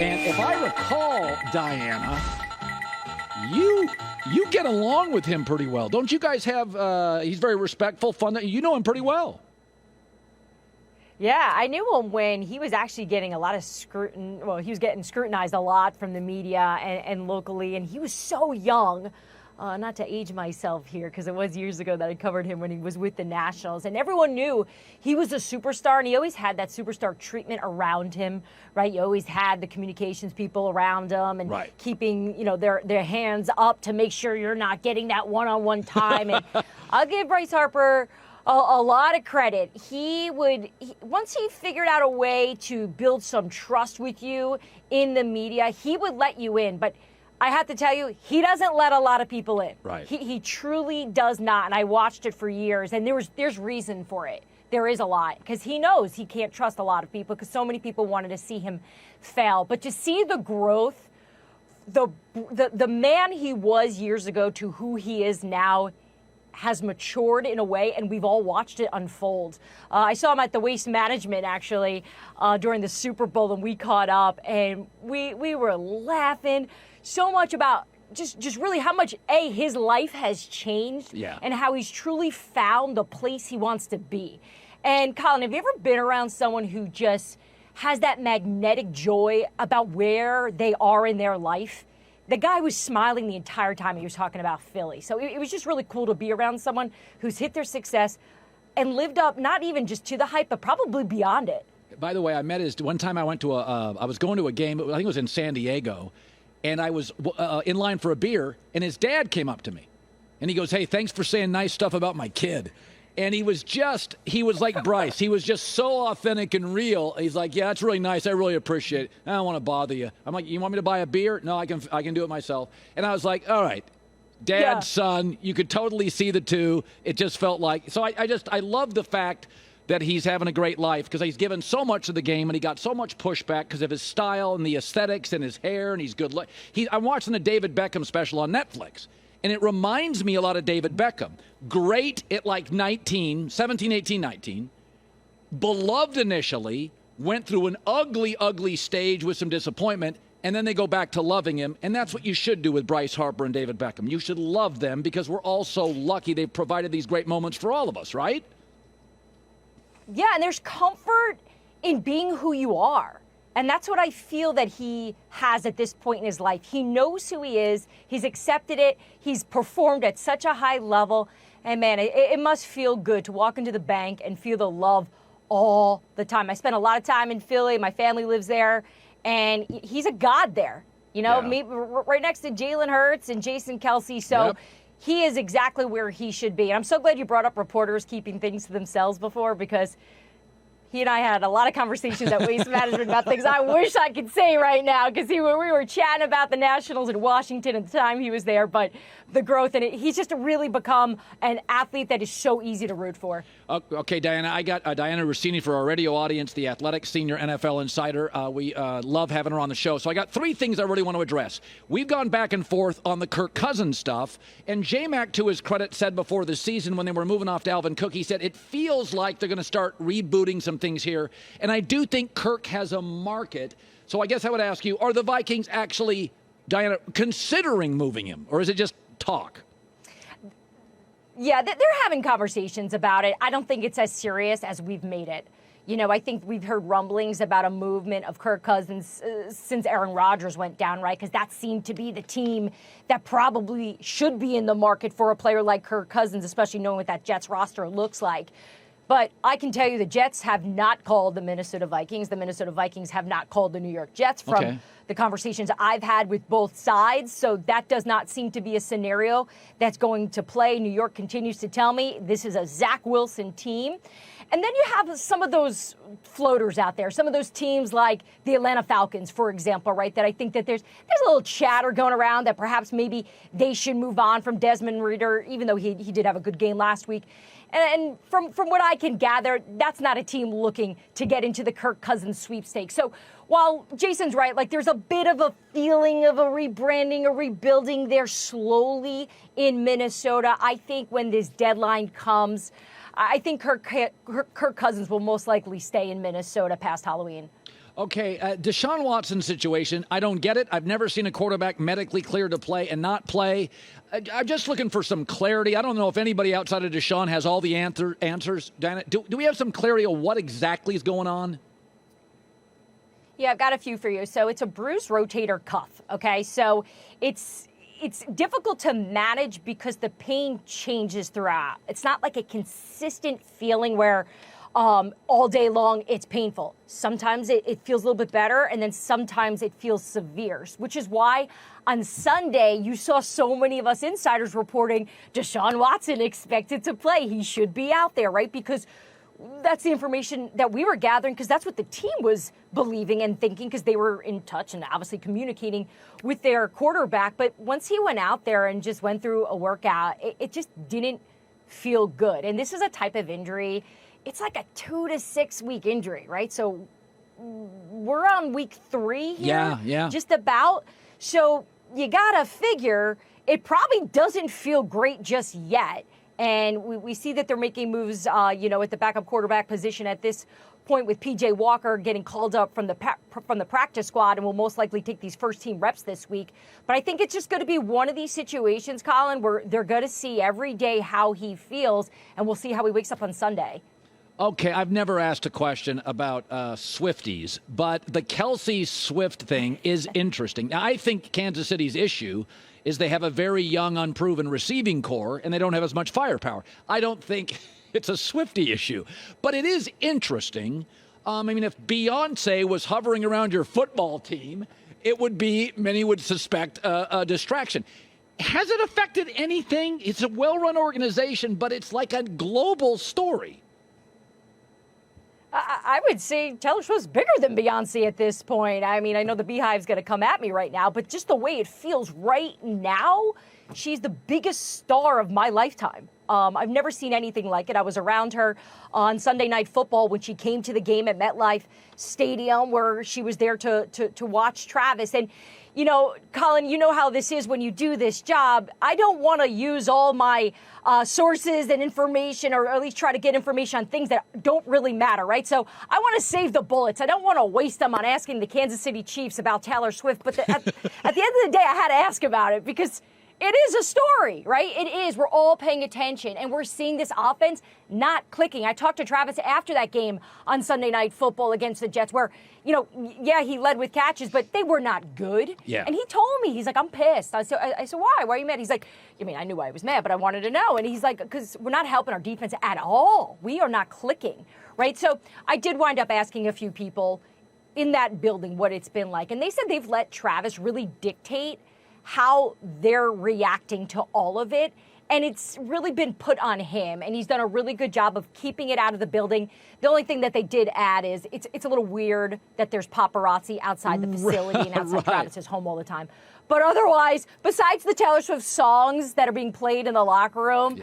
And if I recall, Dianna, you get along with him pretty well. Don't you guys have, he's very respectful, fun. You know him pretty well. Yeah, I knew him when he was actually getting a lot of scrutiny. Well, he was getting scrutinized a lot from the media and locally, and he was so young. Not to age myself here, because it was years ago that I covered him when he was with the Nationals, and everyone knew he was a superstar, and he always had that superstar treatment around him, right? You always had the communications people around him, and keeping their hands up to make sure you're not getting that one-on-one time. And I'll give Bryce Harper a lot of credit. Once he figured out a way to build some trust with you in the media, he would let you in, but I have to tell you, he doesn't let a lot of people in. Right. He truly does not, and I watched it for years, and there's reason for it. There is a lot, because he knows he can't trust a lot of people, because so many people wanted to see him fail. But to see the growth, the man he was years ago to who he is now has matured in a way, and we've all watched it unfold. I saw him at the Waste Management, actually, during the Super Bowl, and we caught up, and we were laughing so much about just really how much, his life has changed and how he's truly found the place he wants to be. And Colin, have you ever been around someone who just has that magnetic joy about where they are in their life? The guy was smiling the entire time he was talking about Philly. So it was just really cool to be around someone who's hit their success and lived up not even just to the hype, but probably beyond it. By the way, I met one time I went to I was going to a game, I think it was in San Diego, and I was in line for a beer, and his dad came up to me. And he goes, "Hey, thanks for saying nice stuff about my kid." And he was like Bryce. He was just so authentic and real. He's like, "Yeah, it's really nice. I really appreciate it. I don't want to bother you." I'm like, "You want me to buy a beer?" "No, I can do it myself." And I was like, "All right, dad, son, you could totally see the two." It just felt like, so I love the fact that he's having a great life, because he's given so much to the game, and he got so much pushback because of his style and the aesthetics and his hair, and he's good. I'm watching the David Beckham special on Netflix, and it reminds me a lot of David Beckham. Great at like 17, 18, 19. Beloved initially, went through an ugly, ugly stage with some disappointment, and then they go back to loving him. And that's what you should do with Bryce Harper and David Beckham. You should love them, because we're all so lucky they've provided these great moments for all of us, right? Yeah, and there's comfort in being who you are. And that's what I feel that he has at this point in his life. He knows who he is. He's accepted it. He's performed at such a high level. And, man, it must feel good to walk into the bank and feel the love all the time. I spent a lot of time in Philly. My family lives there. And he's a god there. Me right next to Jalen Hurts and Jason Kelsey. So he is exactly where he should be. And I'm so glad you brought up reporters keeping things to themselves before, because he and I had a lot of conversations at Waste Management about things I wish I could say right now, because we were chatting about the Nationals in Washington at the time he was there, but the growth in it. He's just really become an athlete that is so easy to root for. Okay, Dianna, I got Dianna Russini for our radio audience, the Athletic Senior NFL Insider. We love having her on the show. So I got three things I really want to address. We've gone back and forth on the Kirk Cousins stuff, and J-Mac, to his credit, said before the season when they were moving off to Alvin Cook, he said it feels like they're going to start rebooting some things here. And I do think Kirk has a market. So I guess I would ask you, are the Vikings actually, Dianna, considering moving him, or is it just talk? Yeah, they're having conversations about it. I don't think it's as serious as we've made it. I think we've heard rumblings about a movement of Kirk Cousins since Aaron Rodgers went down, right? Because that seemed to be the team that probably should be in the market for a player like Kirk Cousins, especially knowing what that Jets roster looks like. But I can tell you the Jets have not called the Minnesota Vikings. The Minnesota Vikings have not called the New York Jets from the conversations I've had with both sides. So that does not seem to be a scenario that's going to play. New York continues to tell me this is a Zach Wilson team. And then you have some of those floaters out there, some of those teams like the Atlanta Falcons, for example, right, that I think that there's a little chatter going around that perhaps maybe they should move on from Desmond Ridder, even though he did have a good game last week. And from what I can gather, that's not a team looking to get into the Kirk Cousins sweepstakes. So while Jason's right, like there's a bit of a feeling of a rebranding, a rebuilding there slowly in Minnesota, I think when this deadline comes, I think Kirk Cousins will most likely stay in Minnesota past Halloween. Okay, Deshaun Watson situation, I don't get it. I've never seen a quarterback medically cleared to play and not play. I'm just looking for some clarity. I don't know if anybody outside of Deshaun has all the answers. Diana, do we have some clarity on what exactly is going on? Yeah, I've got a few for you. So it's a bruised rotator cuff, okay? So it's difficult to manage because the pain changes throughout. It's not like a consistent feeling where all day long it's painful. Sometimes it feels a little bit better, and then sometimes it feels severe, which is why on Sunday you saw so many of us insiders reporting Deshaun Watson expected to play. He should be out there, right? Because that's the information that we were gathering, because that's what the team was believing and thinking, because they were in touch and obviously communicating with their quarterback. But once he went out there and just went through a workout, it just didn't feel good. And this is a type of injury, it's like a 2 to 6 week injury, right? So we're on week 3 here, just about. So you got to figure it probably doesn't feel great just yet. And we see that they're making moves, at the backup quarterback position at this point, with P.J. Walker getting called up from the practice squad and will most likely take these first-team reps this week. But I think it's just going to be one of these situations, Colin, where they're going to see every day how he feels, and we'll see how he wakes up on Sunday. Okay, I've never asked a question about Swifties, but the Kelsey Swift thing is interesting. Now, I think Kansas City's issue is they have a very young, unproven receiving core, and they don't have as much firepower. I don't think it's a Swiftie issue, but it is interesting. If Beyonce was hovering around your football team, it would be, many would suspect, a distraction. Has it affected anything? It's a well-run organization, but it's like a global story. I would say Taylor Swift's bigger than Beyonce at this point. I mean, I know the Beehive's going to come at me right now, but just the way it feels right now, she's the biggest star of my lifetime. I've never seen anything like it. I was around her on Sunday Night Football when she came to the game at MetLife Stadium, where she was there to watch Travis. And, Colin, you know how this is when you do this job. I don't want to use all my sources and information, or at least try to get information on things that don't really matter, right? So I want to save the bullets. I don't want to waste them on asking the Kansas City Chiefs about Taylor Swift. But at the end of the day, I had to ask about it because it is a story, right? It is. We're all paying attention, and we're seeing this offense not clicking. I talked to Travis after that game on Sunday Night Football against the Jets where, he led with catches, but they were not good. Yeah. And he told me, he's like, I'm pissed. I said, why? Why are you mad? He's like, I knew I was mad, but I wanted to know. And he's like, because we're not helping our defense at all. We are not clicking, right? So I did wind up asking a few people in that building what it's been like. And they said they've let Travis really dictate how they're reacting to all of it. And it's really been put on him, and he's done a really good job of keeping it out of the building. The only thing that they did add is it's a little weird that there's paparazzi outside the facility and outside Travis's home all the time. But otherwise, besides the Taylor Swift songs that are being played in the locker room,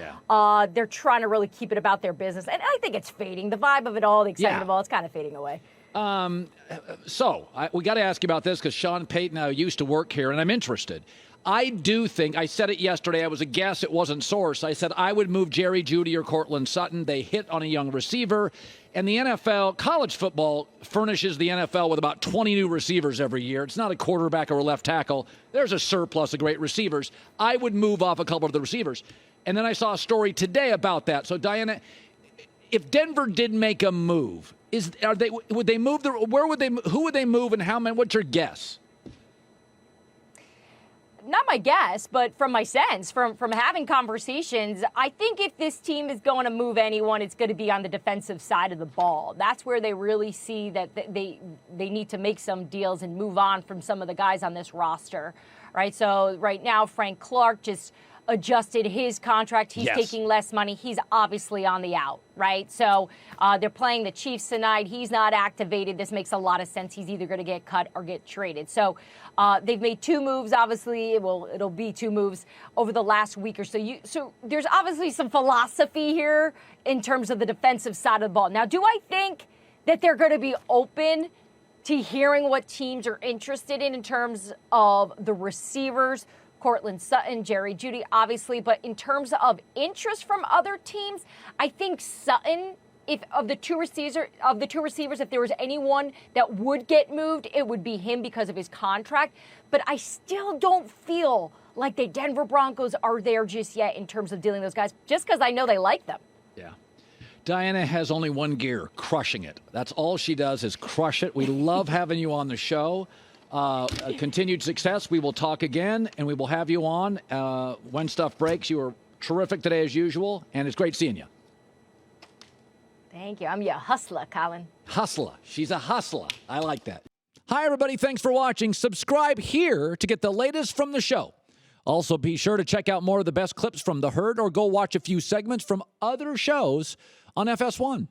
they're trying to really keep it about their business. And I think it's fading. The vibe of it all, the excitement of it all, it's kind of fading away. We got to ask you about this because Sean Payton used to work here, and I'm interested. I do think, I said it yesterday, I was a guess, it wasn't source. I said I would move Jerry Jeudy or Cortland Sutton. They hit on a young receiver. And the NFL, college football, furnishes the NFL with about 20 new receivers every year. It's not a quarterback or a left tackle. There's a surplus of great receivers. I would move off a couple of the receivers. And then I saw a story today about that. So, Diana, if Denver did make a move, who would they move, and how many? What's your guess? Not my guess, but from my sense, from having conversations, I think if this team is going to move anyone, it's going to be on the defensive side of the ball. That's where they really see that they need to make some deals and move on from some of the guys on this roster, right? So right now, Frank Clark just adjusted his contract. He's taking less money. He's obviously on the out, right? So they're playing the Chiefs tonight. He's not activated. This makes a lot of sense. He's either going to get cut or get traded. So they've made 2 moves, obviously. It'll be 2 moves over the last week or so. So there's obviously some philosophy here in terms of the defensive side of the ball. Now, do I think that they're going to be open to hearing what teams are interested in terms of the receivers? Cortland Sutton, Jerry Jeudy, obviously. But in terms of interest from other teams, I think Sutton if of the two receivers, if there was anyone that would get moved, it would be him because of his contract. But I still don't feel like the Denver Broncos are there just yet in terms of dealing with those guys, just because I know they like them. Yeah. Dianna has only one gear, crushing it. That's all she does is crush it. We love having you on the show. Continued success. We will talk again, and we will have you on when stuff breaks. You were terrific today as usual, and it's great seeing you. Thank you. I'm your hustler, Colin. Hustler. She's a hustler. I like that. Hi, everybody. Thanks for watching. Subscribe here to get the latest from the show. Also, be sure to check out more of the best clips from The Herd or go watch a few segments from other shows on FS1.